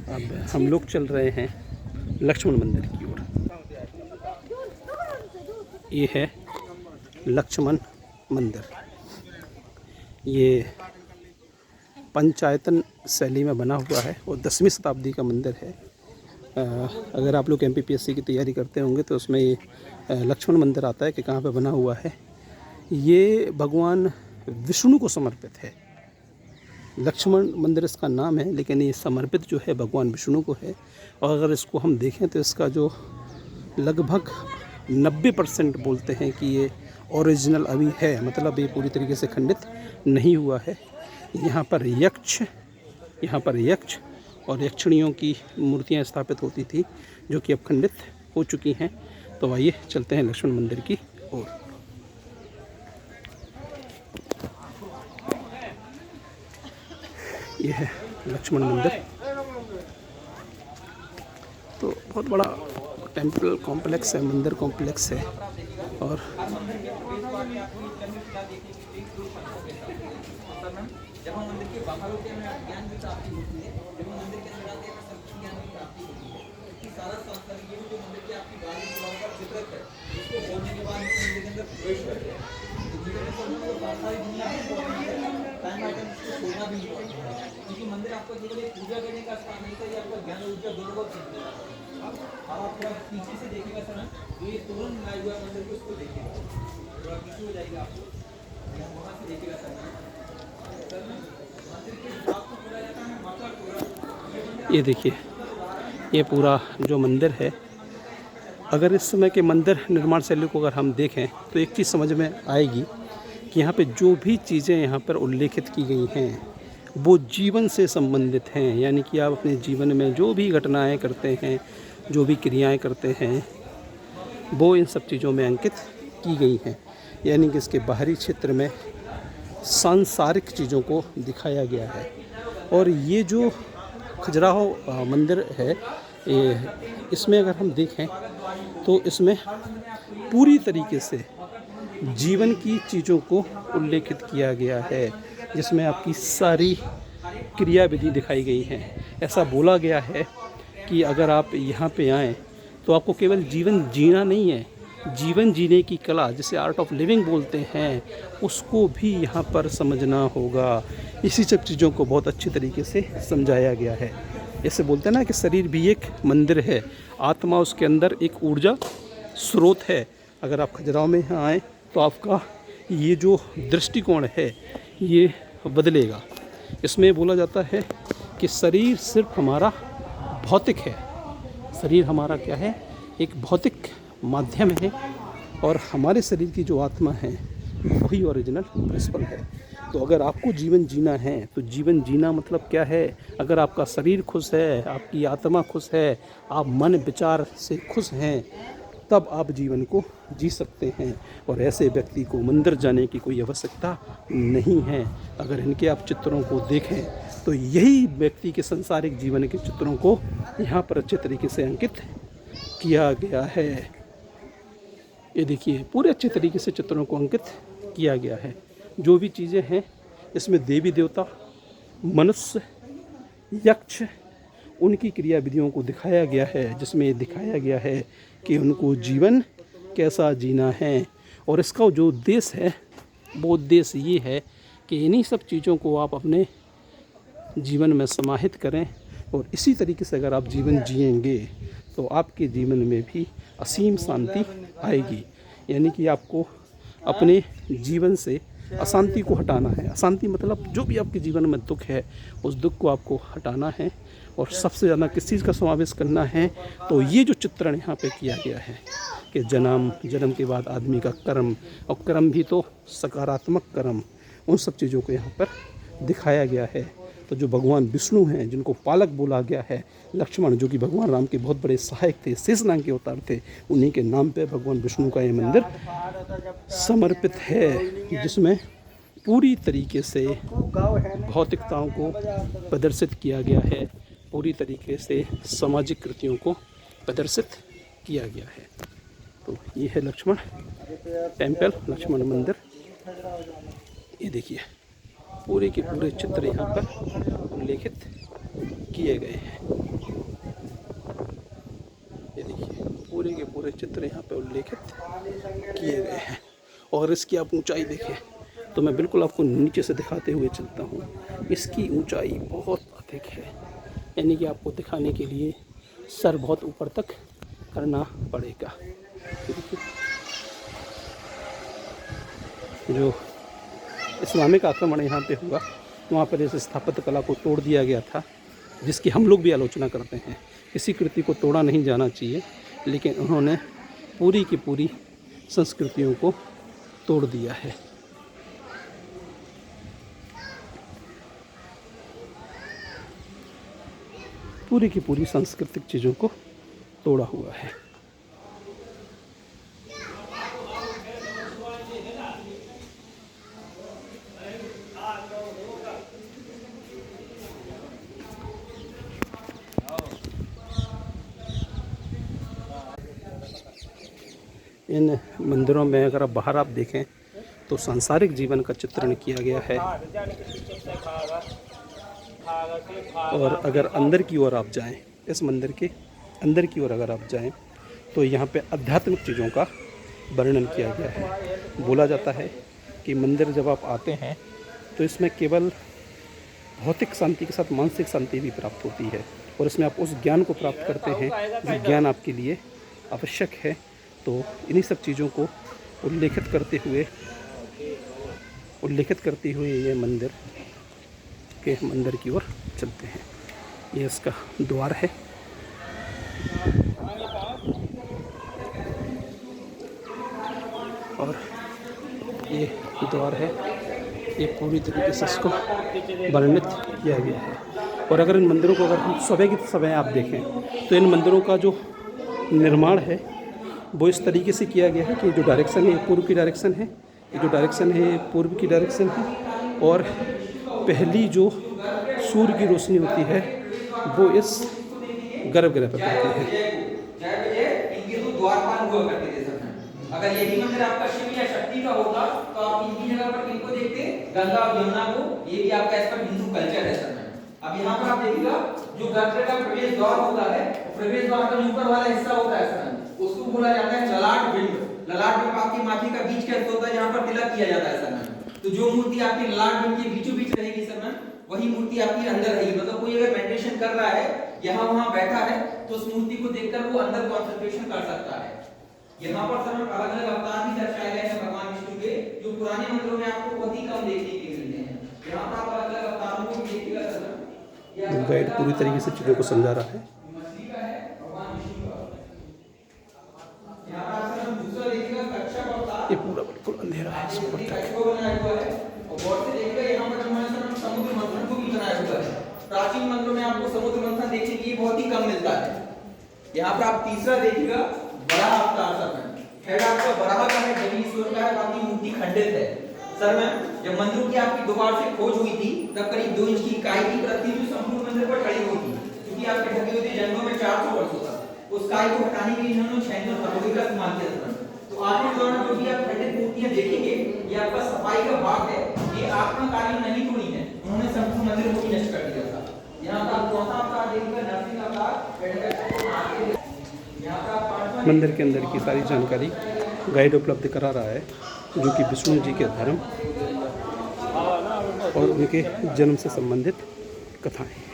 अब हम लोग चल रहे हैं लक्ष्मण मंदिर की ओर। ये है लक्ष्मण मंदिर। ये पंचायतन शैली में बना हुआ है और 10वीं शताब्दी का मंदिर है। अगर आप लोग MPPSC की तैयारी करते होंगे तो उसमें ये लक्ष्मण मंदिर आता है कि कहाँ पे बना हुआ है। ये भगवान विष्णु को समर्पित है। लक्ष्मण मंदिर इसका नाम है, लेकिन ये समर्पित जो है भगवान विष्णु को है। और अगर इसको हम देखें तो इसका जो लगभग 90% बोलते हैं कि ये ओरिजिनल अभी है, मतलब ये पूरी तरीके से खंडित नहीं हुआ है। यहाँ पर यक्ष और यक्षिणियों की मूर्तियाँ स्थापित होती थी, जो कि अब खंडित हो चुकी हैं। तो आइए चलते हैं लक्ष्मण मंदिर की ओर। यह है लक्ष्मण मंदिर। तो बहुत बड़ा टेम्पल कॉम्प्लेक्स है, मंदिर कॉम्प्लेक्स है। और मंदिर आपको केवल एक पूजा करने का स्थान नहीं था, ये आपका ज्ञान ऊर्जा दोनों को सिद्ध है। आप थोड़ा पीछे से देखिएगा सर, जो ये तोरण बनाया हुआ मंदिर को उसको देखिएगा, थोड़ा पीछे हो जाएगा आपको, वहाँ से देखिएगा सर। मंदिर के भाग को बोला जाता है माता तोरण। ये देखिए, ये पूरा जो मंदिर है, अगर इस समय के मंदिर निर्माण शैली को अगर हम देखें तो एक चीज़ समझ में आएगी कि यहाँ पे जो भी चीज़ें यहाँ पर उल्लेखित की गई हैं वो जीवन से संबंधित हैं। यानी कि आप अपने जीवन में जो भी घटनाएं करते हैं, जो भी क्रियाएं करते हैं, वो इन सब चीज़ों में अंकित की गई हैं। यानी कि इसके बाहरी क्षेत्र में सांसारिक चीज़ों को दिखाया गया है। और ये जो खजुराहो मंदिर है, इसमें अगर हम देखें तो इसमें पूरी तरीके से जीवन की चीज़ों को उल्लेखित किया गया है, जिसमें आपकी सारी क्रिया विधि दिखाई गई हैं। ऐसा बोला गया है कि अगर आप यहाँ पे आएँ तो आपको केवल जीवन जीना नहीं है, जीवन जीने की कला, जिसे आर्ट ऑफ लिविंग बोलते हैं, उसको भी यहाँ पर समझना होगा। इसी सब चीज़ों को बहुत अच्छी तरीके से समझाया गया है। जैसे बोलते हैं ना कि शरीर भी एक मंदिर है, आत्मा उसके अंदर एक ऊर्जा स्रोत है। अगर आप खजुराहो में यहाँ आएँ तो आपका ये जो दृष्टिकोण है ये बदलेगा। इसमें बोला जाता है कि शरीर सिर्फ हमारा भौतिक है, शरीर हमारा क्या है, एक भौतिक माध्यम है, और हमारे शरीर की जो आत्मा है वही ओरिजिनल प्रिंसिपल है। तो अगर आपको जीवन जीना है तो जीवन जीना मतलब क्या है? अगर आपका शरीर खुश है, आपकी आत्मा खुश है, आप मन विचार से खुश हैं, तब आप जीवन को जी सकते हैं। और ऐसे व्यक्ति को मंदिर जाने की कोई आवश्यकता नहीं है। अगर इनके आप चित्रों को देखें तो यही व्यक्ति के सांसारिक जीवन के चित्रों को यहाँ पर अच्छे तरीके से अंकित किया गया है। ये देखिए, पूरे अच्छे तरीके से चित्रों को अंकित किया गया है। जो भी चीज़ें हैं इसमें देवी देवता, मनुष्य, यक्ष, उनकी क्रिया विधियों को दिखाया गया है, जिसमें दिखाया गया है कि उनको जीवन कैसा जीना है। और इसका जो उद्देश्य है वो उद्देश्य ये है कि इन्हीं सब चीज़ों को आप अपने जीवन में समाहित करें, और इसी तरीके से अगर आप जीवन जिएंगे तो आपके जीवन में भी असीम शांति आएगी। यानी कि आपको अपने जीवन से अशांति को हटाना है। अशांति मतलब जो भी आपके जीवन में दुख है, उस दुख को आपको हटाना है। और सबसे ज़्यादा किस चीज़ का समावेश करना है, तो ये जो चित्रण यहाँ पे किया गया है कि जन्म के बाद आदमी का कर्म, और कर्म भी तो सकारात्मक कर्म, उन सब चीज़ों को यहाँ पर दिखाया गया है। तो जो भगवान विष्णु हैं, जिनको पालक बोला गया है, लक्ष्मण जो कि भगवान राम के बहुत बड़े सहायक थे, शेषनाग के अवतार थे, उन्हीं के नाम पे भगवान विष्णु का ये मंदिर समर्पित है, जिसमें पूरी तरीके से भौतिकताओं को प्रदर्शित किया गया है, पूरी तरीके से सामाजिक कृतियों को प्रदर्शित किया गया है। तो ये है लक्ष्मण टेम्पल, लक्ष्मण मंदिर। ये देखिए, पूरे के पूरे चित्र यहाँ पर उल्लेखित किए गए हैं। ये देखिए पूरे के पूरे चित्र यहाँ पे उल्लेखित किए गए हैं। और इसकी आप ऊंचाई देखें तो मैं बिल्कुल आपको नीचे से दिखाते हुए चलता हूँ। इसकी ऊंचाई बहुत अधिक है, यानी कि आपको दिखाने के लिए सर बहुत ऊपर तक करना पड़ेगा। जो इस्लामिक आक्रमण यहाँ पे हुआ वहाँ पर इस स्थापत्य कला को तोड़ दिया गया था, जिसकी हम लोग भी आलोचना करते हैं। किसी कृति को तोड़ा नहीं जाना चाहिए, लेकिन उन्होंने पूरी की पूरी संस्कृतियों को तोड़ दिया है। पूरी की पूरी सांस्कृतिक चीज़ों को तोड़ा हुआ है। इन मंदिरों में अगर आप बाहर आप देखें तो सांसारिक जीवन का चित्रण किया गया है, और अगर अंदर की ओर आप जाएं, इस मंदिर के अंदर की ओर अगर आप जाएं तो यहाँ पे आध्यात्मिक चीज़ों का वर्णन किया गया है। बोला जाता है कि मंदिर जब आप आते हैं तो इसमें केवल भौतिक शांति के साथ मानसिक शांति भी प्राप्त होती है, और इसमें आप उस ज्ञान को प्राप्त करते हैं जो ज्ञान आपके लिए आवश्यक है। तो इन्हीं सब चीज़ों को उल्लेखित करते हुए ये मंदिर की ओर चलते हैं। ये इसका द्वार है। और ये द्वार है, ये पूरी तरीके से इसको वर्णित किया गया है। और अगर इन मंदिरों को अगर हम सुबह की समय आप देखें तो इन मंदिरों का जो निर्माण है वो इस तरीके से किया गया है कि जो डायरेक्शन है ये पूर्व की डायरेक्शन है, ये जो डायरेक्शन है ये पूर्व की डायरेक्शन है, और पहली जो सूर्य की रोशनी होती है वो इस गर्भगृह पर पड़ती है। अगर यही मंदिर आपका शिव या शक्ति का होता तो आप इनकी जगह पर किनको देखते? गंगा और यमुना को। ये भी आपका इस पर हिंदू कल्चर है सर। अब यहाँ पर आप देखिएगा जो गर्भगृह का प्रवेश द्वार होता है, प्रवेश द्वार का ऊपर वाला हिस्सा होता है सर, उसको बोला जाता है ललाट बिंब। ललाट बिंब आपकी माथे का बीच का होता है जहाँ पर तिलक किया जाता है सर। तो जो मूर्ति आपकी ललाट बिंब के बीचों बीच रहेगी सर, वही मूर्ति आपकी अंदर रहेगी। मतलब कोई अगर मेडिटेशन कर रहा है, यहाँ वहाँ बैठा है, तो उस मूर्ति को देखकर वो अंदर कॉन्सेंट्रेशन कर सकता है। यहाँ पर सर अलग अलग अवतार भी दर्शाए गए हैं भगवान विष्णु के, जो पुराने मंदिरों में आपको बहुत ही कम देखने के मिलते हैं। यहाँ पर आप अलग अलग अवतारों को देखिएगा सर। गाइड पूरी तरीके से चीज़ों को समझा रहा है। ये पूरा बिल्कुल अंधेरा है। प्राचीन मंदिरों में आपको समुद्र मंथन देखने के लिए बहुत ही कम मिलता है। यहाँ पर आप तीसरा देखिएगा बड़ा अवतार सर में हेड आपका बड़ा का है, जमीन ईश्वर का है, बाकी मूर्ति खंडित है सर। में जब मंदिर की आपकी दोबार से खोज हुई थी तब करीब 2 इंच की काई की प्रति जो संपूर्ण मंदिर पर खड़ी हुई थी, क्योंकि आपके ढकी हुई थी जंगलों में 400 वर्षों तक। उस काई को हटाने के लिए इन्होंने छैंदर पटोरी का इस्तेमाल किया था। तो आगे दौरान जो भी आप खंडित मूर्तियां देखेंगे ये आपका सफाई का भाग है, ये आत्मकालीन नहीं तोड़ी है, उन्होंने संपूर्ण मंदिर को ही नष्ट कर दिया था। यहाँ पर आप चौथा अवतार देखिएगा नरसिंह अवतार। मंदिर के अंदर की सारी जानकारी गाइड उपलब्ध करा रहा है, जो कि विष्णु जी के धर्म और उनके जन्म से संबंधित कथाएं।